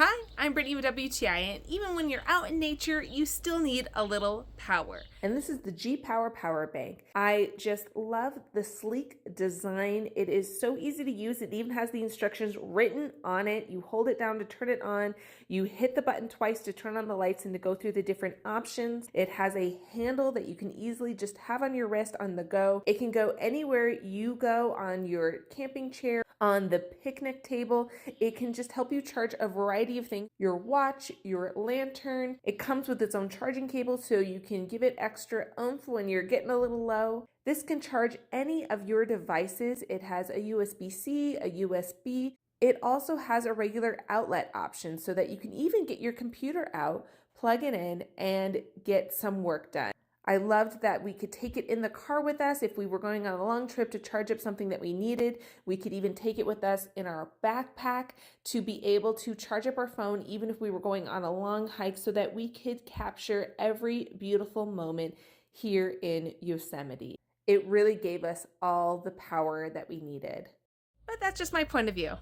Hi, I'm Brittany with WTI, and even when you're out in nature, you still need a little power. And this is the G-Power Power Bank. I just love the sleek design. It is so easy to use. It even has the instructions written on it. You hold it down to turn it on. You hit the button twice to turn on the lights and to go through the different options. It has a handle that you can easily just have on your wrist on the go. It can go anywhere you go, on your camping chair, on the picnic table. It can just help you charge a variety of things. Your watch, your lantern. It comes with its own charging cable so you can give it extra oomph when you're getting a little low. This can charge any of your devices. It has a USB-C, a USB. It also has a regular outlet option so that you can even get your computer out, plug it in, and get some work done. I loved that we could take it in the car with us if we were going on a long trip to charge up something that we needed. We could even take it with us in our backpack to be able to charge up our phone even if we were going on a long hike, so that we could capture every beautiful moment here in Yosemite. It really gave us all the power that we needed. But that's just my point of view.